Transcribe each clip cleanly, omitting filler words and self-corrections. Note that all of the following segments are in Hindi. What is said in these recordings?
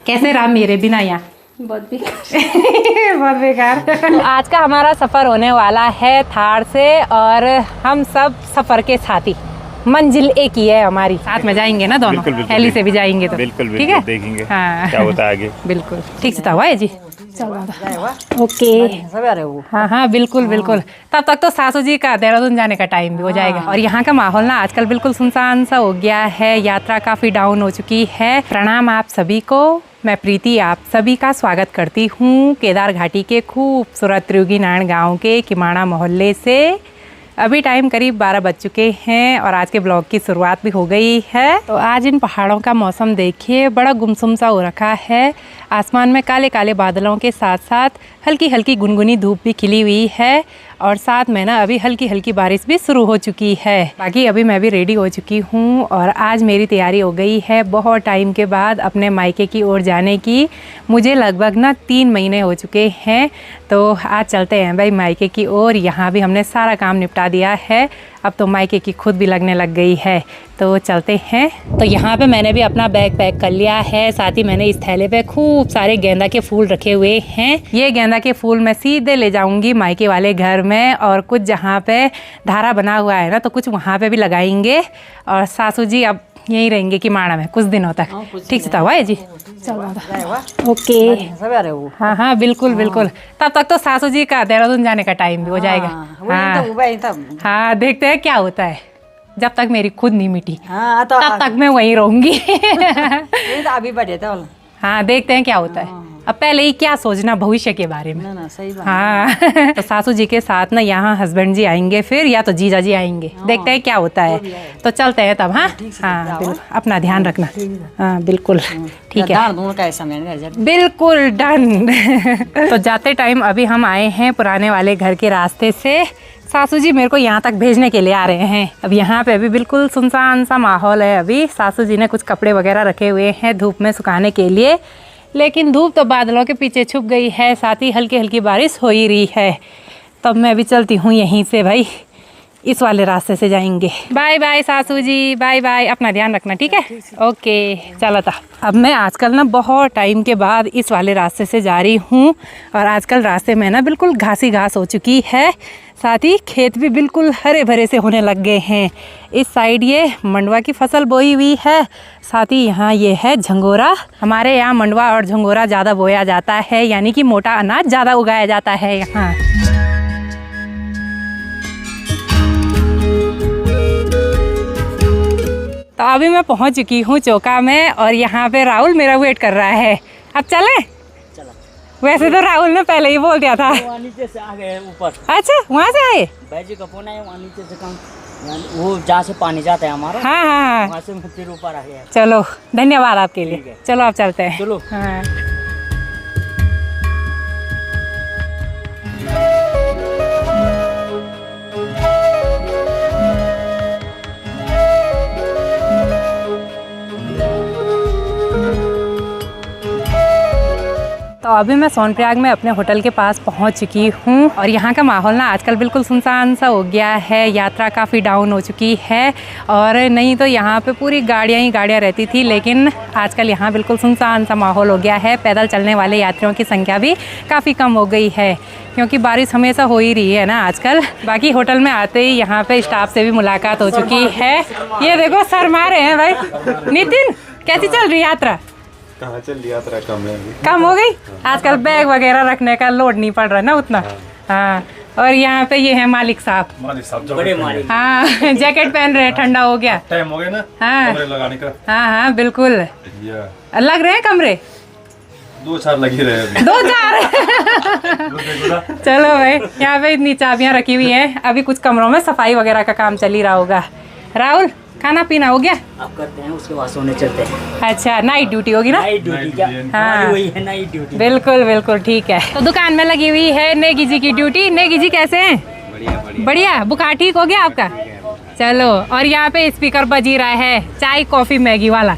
कैसे रहा मेरे बिना यहाँ? बहुत बेकार। बहुत बेकार। आज का हमारा सफ़र होने वाला है थार से और हम सब सफ़र के साथी। मंजिल एक ही है हमारी, साथ में जाएंगे ना दोनों। हेली से भी जाएंगे तो बिल्कुल ठीक है, देखेंगे हाँ क्या होता है आगे। बिल्कुल ठीक से हुआ है जी। ओके हाँ हाँ बिल्कुल बिल्कुल। तब तक तो सासू जी का देहरादून जाने का टाइम भी हो जाएगा। और यहाँ का माहौल ना आजकल बिल्कुल सुनसान सा हो गया है, यात्रा काफ़ी डाउन हो चुकी है। प्रणाम आप सभी को, मैं प्रीति आप सभी का स्वागत करती हूँ केदार घाटी के खूबसूरत त्रियुगी नारायण गाँव के किमाड़ा मोहल्ले से। अभी टाइम करीब 12 बज चुके हैं और आज के ब्लॉग की शुरुआत भी हो गई है। तो आज इन पहाड़ों का मौसम देखिए, बड़ा गुमसुम सा हो रखा है। आसमान में काले काले बादलों के साथ साथ हल्की हल्की गुनगुनी धूप भी खिली हुई है और साथ में ना अभी हल्की हल्की बारिश भी शुरू हो चुकी है। बाकी अभी मैं भी रेडी हो चुकी हूँ और आज मेरी तैयारी हो गई है बहुत टाइम के बाद अपने मायके की ओर जाने की। मुझे लगभग ना 3 महीने हो चुके हैं। तो आज चलते हैं भाई मायके की ओर। यहाँ भी हमने सारा काम निपटा दिया है, अब तो मायके की खुद भी लगने लग गई है। तो चलते हैं। तो यहाँ पे मैंने भी अपना बैग पैक कर लिया है, साथ ही मैंने इस थैले पे खूब सारे गेंदा के फूल रखे हुए हैं। ये गेंदा के फूल मैं सीधे ले जाऊंगी मायके वाले घर में और कुछ जहाँ पे धारा बना हुआ है ना तो कुछ वहाँ पे भी लगाएंगे। और सासू जी अब यहीं रहेंगे किमाड़ा में कुछ दिनों तक। ठीक से हुआ है जी। चलो ओके हाँ हाँ बिल्कुल बिल्कुल। तब तक तो सासू जी का देहरादून जाने का टाइम भी हो जाएगा। हाँ देखते हैं क्या होता है। जब तक मेरी खुद नहीं मिटी तब तक मैं वहीं रहूंगी। अभी बढ़े तो हाँ देखते हैं क्या होता है। अब पहले ही क्या सोचना भविष्य के बारे में। ना सही बात। हाँ तो सासू जी के साथ ना यहाँ हस्बैंड जी आएंगे फिर या तो जीजा जी आएंगे। देखते हैं क्या होता है। तो चलते हैं तब। हाँ हाँ बिल्कुल, अपना ध्यान रखना। हाँ बिल्कुल ठीक है बिल्कुल डन। तो जाते टाइम अभी हम आए हैं पुराने वाले घर के रास्ते से। सासू जी मेरे को यहाँ तक भेजने के लिए आ रहे हैं। अब यहाँ पे अभी बिल्कुल सुनसान सा माहौल है। अभी सासू जी ने कुछ कपड़े वगैरह रखे हुए हैं धूप में सुखाने के लिए, लेकिन धूप तो बादलों के पीछे छुप गई है, साथ ही हल्की हल्की बारिश हो ही रही है। तब मैं भी चलती हूँ यहीं से भाई, इस वाले रास्ते से जाएंगे। बाय बाय सासू जी, बाय बाय, अपना ध्यान रखना ठीक है। ओके चलो था। अब मैं आजकल ना बहुत टाइम के बाद इस वाले रास्ते से जा रही हूँ और आजकल रास्ते में ना बिल्कुल घासी घास हो चुकी है, साथ ही खेत भी बिल्कुल हरे भरे से होने लग गए हैं। इस साइड ये मंडवा की फसल बोई हुई है, साथ ही यहाँ ये है झंगोरा। हमारे यहाँ मंडवा और झंगोरा ज़्यादा बोया जाता है, यानी कि मोटा अनाज ज़्यादा उगाया जाता है यहाँ। तो अभी मैं पहुँच चुकी हूँ चौका में और यहाँ पे राहुल मेरा वेट कर रहा है। अब चलें? वैसे तो राहुल ने पहले ही बोल दिया था। नीचे से आ गए ऊपर। अच्छा वहाँ से आए? बैजी का फोन है, वहाँ नीचे से कम वो जहाँ से पानी जाता है हमारा। हाँ हाँ हाँ वहाँ से फिर ऊपर आ गया। चलो धन्यवाद आपके लिए। चलो आप चलते हैं। चलो हाँ तो अभी मैं सोनप्रयाग में अपने होटल के पास पहुंच चुकी हूं और यहाँ का माहौल ना आजकल बिल्कुल सुनसान सा हो गया है। यात्रा काफ़ी डाउन हो चुकी है और नहीं तो यहाँ पे पूरी गाड़ियाँ ही गाड़ियाँ रहती थी, लेकिन आजकल यहाँ बिल्कुल सुनसान सा माहौल हो गया है। पैदल चलने वाले यात्रियों की संख्या भी काफ़ी कम हो गई है क्योंकि बारिश हमेशा हो ही रही है ना आजकल। बाकी होटल में आते ही यहाँ पे स्टाफ से भी मुलाकात हो चुकी है। ये देखो सर मारे हैं भाई। नितिन कैसी चल रही यात्रा? कहाँ चल रही यात्रा? कम हो गई। आजकल बैग वगैरह रखने का लोड नहीं पड़ रहा ना उतना। हाँ और यहाँ पे ये है मालिक साहब। बड़े मालिक। हाँ जैकेट पहन रहे हैं, ठंडा हो गया। टाइम हो गया ना हाँ कमरे लगाने का। हाँ हाँ बिल्कुल लग रहे हैं कमरे। 2-4 लगी रहे। 2-4 चलो भाई, यहाँ पे इतनी चाबियाँ रखी हुई हैं। अभी कुछ कमरों में सफाई वगैरह का काम चल ही रहा होगा। राहुल खाना पीना हो गया? आप करते हैं उसके बाद सोने चलते हैं। अच्छा नाइट ड्यूटी होगी ना? नाइट ड्यूटी क्या? हाँ वही है नाइट ड्यूटी। बिल्कुल बिल्कुल ठीक है। तो दुकान में लगी हुई है नेगी जी की ड्यूटी। नेगी जी कैसे हैं? बढ़िया बढ़िया। बुखार ठीक हो गया आपका? चलो और यहाँ पे स्पीकर बज ही रहा है चाय कॉफी मैगी वाला।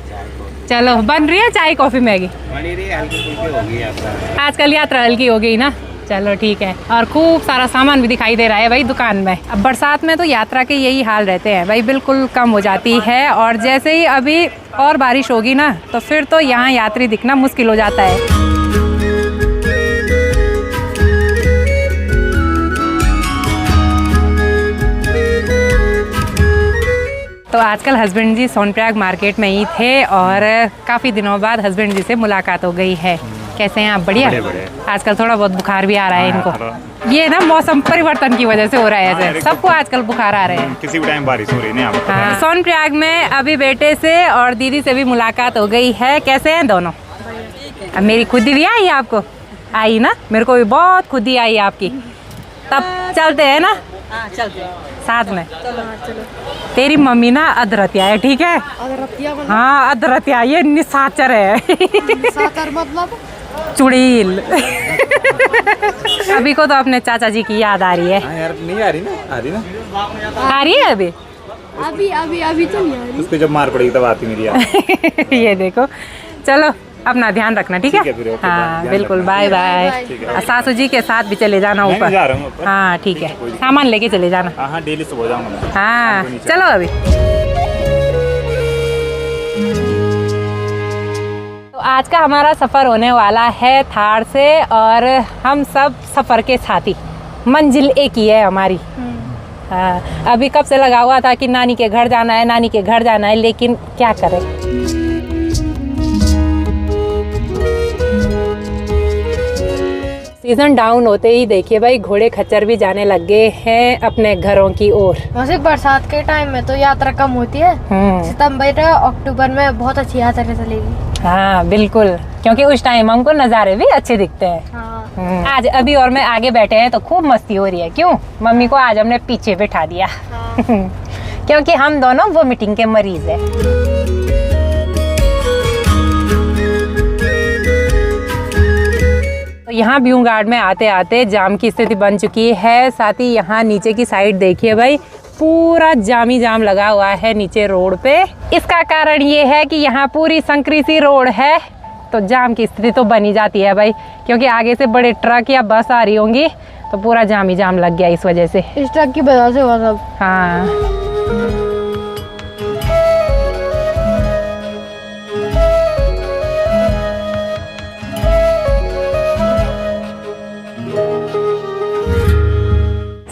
चलो बन रही है चाय कॉफी मैगी। हल्की फुल्की हो गई आपका। आजकल यात्रा हल्की हो गई ना। चलो ठीक है। और खूब सारा सामान भी दिखाई दे रहा है भाई दुकान में। अब बरसात में तो यात्रा के यही हाल रहते हैं भाई, बिल्कुल कम हो जाती है। और जैसे ही अभी और बारिश होगी ना तो फिर तो यहाँ यात्री दिखना मुश्किल हो जाता है। तो आजकल हस्बैंड जी सोनप्रयाग मार्केट में ही थे और काफ़ी दिनों बाद हस्बैंड जी से मुलाकात हो गई है। कैसे हैं आप? बढ़िया। आजकल थोड़ा बहुत बुखार भी आ रहा है इनको। ये ना मौसम परिवर्तन की वजह से हो रहा है, ऐसे सबको आजकल बुखार आ रहे हैं। किसी भी टाइम बारिश हो रही है। हाँ, सोनप्रयाग में अभी बेटे से और दीदी से भी मुलाकात हो गई है। कैसे हैं दोनों? अब मेरी खुदी भी आई आपको? आई ना, मेरे को भी बहुत खुदी आई आपकी। तब चलते हैं ना साथ में। तेरी मम्मी ना अधरतिया है, ठीक है? हाँ अधरतिया, ये निशाचर है। मतलब चुड़ैल। अभी को तो अपने चाचा जी की याद आ रही है। हाँ यार, नहीं आ रही ना? आ रही ना? आ रही है अभी? अभी तो नहीं आ रही। उसको जब मार पड़ेगी तब आती मेरी याद। ये देखो, चलो अपना ध्यान रखना, ठीक है? फिर ओके, हाँ ध्यान बिल्कुल, रखना। Bye bye. सासू जी के साथ भी चले जाना मैं ऊपर। जा रहा हूँ ऊपर। हाँ ठीक है, सामान लेके चले जाना। हाँ डेली सुबह जाऊंगा मैं। हाँ चलो अभी। तो आज का हमारा सफ़र होने वाला है थार से और हम सब सफ़र के साथी। मंजिल एक ही है हमारी। हाँ, अभी कब से लगा हुआ था कि नानी के घर जाना है, नानी के घर जाना है, लेकिन क्या करें। सीजन डाउन होते ही देखिए भाई घोड़े खच्चर भी जाने लग गए हैं अपने घरों की ओर। वैसे बरसात के टाइम में तो यात्रा कम होती है। सितंबर अक्टूबर में बहुत अच्छी यात्रा चलेगी। हाँ बिल्कुल, क्योंकि उस टाइम हमको नज़ारे भी अच्छे दिखते हैं। हाँ। आज अभी और मैं आगे बैठे हैं तो खूब मस्ती हो रही है। क्यों? मम्मी को आज हमने पीछे बैठा दिया। हाँ। क्योंकि हम दोनों वो मीटिंग के मरीज हैं। यहाँ व्यू गार्ड में आते आते जाम की स्थिति बन चुकी है। साथ ही यहाँ नीचे की साइड देखिए भाई, पूरा जामी जाम लगा हुआ है नीचे रोड पे। इसका कारण ये है कि यहाँ पूरी संकरी सी रोड है तो जाम की स्थिति तो बनी जाती है भाई, क्योंकि आगे से बड़े ट्रक या बस आ रही होंगी तो पूरा जाम ही जाम लग गया इस वजह से। इस ट्रक की वजह से हुआ सब। हाँ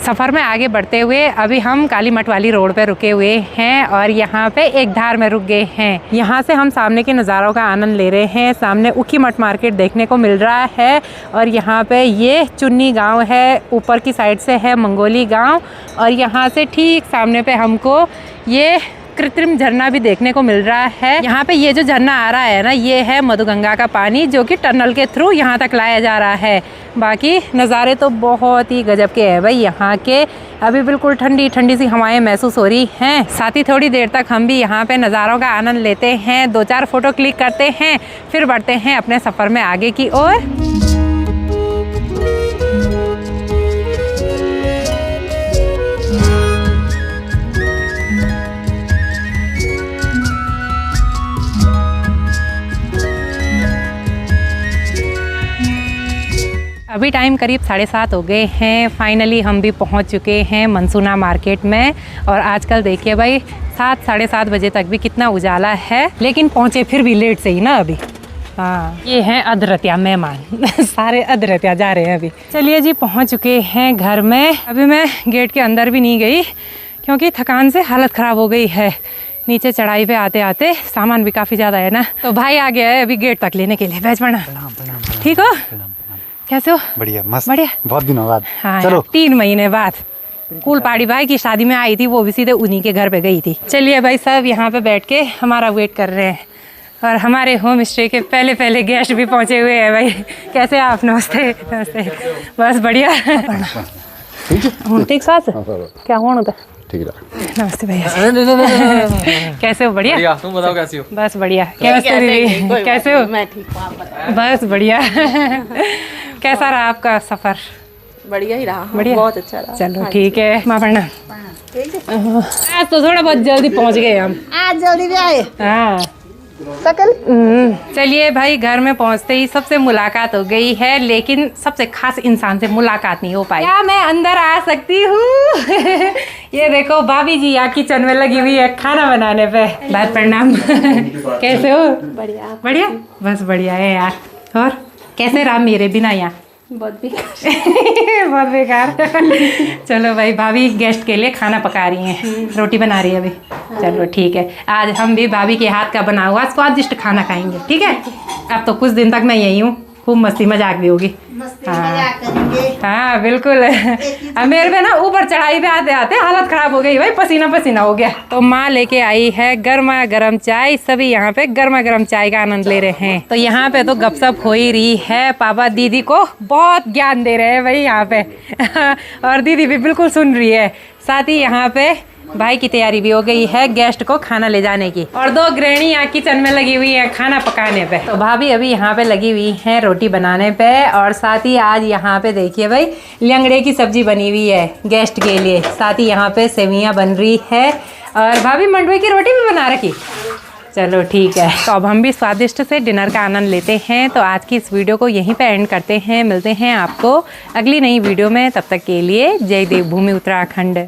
सफ़र में आगे बढ़ते हुए अभी हम काली मठ वाली रोड पे रुके हुए हैं और यहाँ पे एक धार में रुक गए हैं। यहाँ से हम सामने के नज़ारों का आनंद ले रहे हैं। सामने उखी मठ मार्केट देखने को मिल रहा है और यहाँ पे ये चुन्नी गांव है, ऊपर की साइड से है मंगोली गांव और यहाँ से ठीक सामने पे हमको ये कृत्रिम झरना भी देखने को मिल रहा है। यहाँ पे ये जो झरना आ रहा है ना, ये है मधुगंगा का पानी जो कि टनल के थ्रू यहाँ तक लाया जा रहा है। बाकी नज़ारे तो बहुत ही गजब के हैं भाई यहाँ के। अभी बिल्कुल ठंडी ठंडी सी हवाएं महसूस हो रही हैं। साथ ही थोड़ी देर तक हम भी यहाँ पे नज़ारों का आनंद लेते हैं, 2-4 फोटो क्लिक करते हैं, फिर बढ़ते हैं अपने सफ़र में आगे की ओर। अभी टाइम करीब 7:30 हो गए हैं। फाइनली हम भी पहुंच चुके हैं मनसूना मार्केट में और आजकल देखिए भाई 7-7:30 बजे तक भी कितना उजाला है, लेकिन पहुंचे फिर भी लेट से ही ना अभी। हाँ ये हैं अधरतिया मेहमान। सारे अधरतिया जा रहे हैं अभी। चलिए जी पहुंच चुके हैं घर में। अभी मैं गेट के अंदर भी नहीं गई क्योंकि थकान से हालत ख़राब हो गई है। नीचे चढ़ाई पे आते आते सामान भी काफ़ी ज़्यादा है ना, तो भाई आ गया है अभी गेट तक लेने के लिए। बैठ पड़ना। ठीक हो? कैसे हो? बढ़िया मस्त। बढ़िया। बहुत दिनों बाद। हाँ चलो 3 महीने बाद। कूल पाड़ी भाई की शादी में आई थी, वो भी सीधे उन्हीं के घर पे गई थी। चलिए भाई सब यहाँ पे बैठ के हमारा वेट कर रहे हैं और हमारे होम स्टे के पहले गेस्ट भी पहुँचे हुए हैं भाई। कैसे आप? नमस्ते। नमस्ते। बस बढ़िया। ठीक साथ क्या होता? ठीक है। नमस्ते भैया। कैसे हो? बढ़िया। तुम बताओ कैसी हो? बस बढ़िया। कैसे दीदी? कैसे हो? मैं ठीक हूँ। बस बढ़िया। कैसा रहा आपका सफर? बढ़िया ही रहा। बढ़िया, बहुत अच्छा रहा। चलो ठीक है। माँ पढ़ना। आज तो थोड़ा बहुत जल्दी पहुँच गए हम। आज जल्दी भी आए। हाँ शकल चलिए भाई, घर में पहुंचते ही सबसे मुलाकात हो गई है, लेकिन सबसे खास इंसान से मुलाकात नहीं हो पाई। क्या मैं अंदर आ सकती हूँ? ये देखो भाभी जी यहाँ किचन में लगी हुई है खाना बनाने पे। बात प्रणाम। कैसे हो? बढ़िया बढ़िया, बस बढ़िया है यार। और कैसे रहा मेरे बिना यहाँ? बहुत बेकार बहुत बेकार। चलो भाई, भाभी गेस्ट के लिए खाना पका रही हैं, रोटी बना रही है अभी। चलो ठीक है, आज हम भी भाभी के हाथ का बना हुआ स्वादिष्ट खाना खाएंगे, ठीक है? अब तो कुछ दिन तक मैं यही हूँ, खूब मस्ती मजाक भी होगी। हाँ बिल्कुल। अब मेरे पे ना ऊपर चढ़ाई पे आते आते हालत खराब हो गई भाई, पसीना पसीना हो गया। तो माँ लेके आई है गर्मा गर्म चाय, सभी यहाँ पे गर्मा गर्म चाय का आनंद ले रहे हैं। तो यहाँ पे तो गपशप हो ही रही है, पापा दीदी को बहुत ज्ञान दे रहे हैं भाई यहाँ पे। और दीदी भी बिल्कुल सुन रही है। साथ ही यहाँ पे भाई की तैयारी भी हो गई है गेस्ट को खाना ले जाने की, और दो गृहिणी यहाँ किचन में लगी हुई है खाना पकाने पे। तो भाभी अभी यहाँ पे लगी हुई है रोटी बनाने पे, और साथ ही आज यहाँ पे देखिए भाई लंगड़े की सब्जी बनी हुई है गेस्ट के लिए। साथ ही यहाँ पे सेवियाँ बन रही है, और भाभी मंडुए की रोटी भी बना रखी। चलो ठीक है, तो अब हम भी स्वादिष्ट से डिनर का आनंद लेते हैं। तो आज की इस वीडियो को यहीं पे एंड करते हैं, मिलते हैं आपको अगली नई वीडियो में। तब तक के लिए जय देवभूमि उत्तराखंड।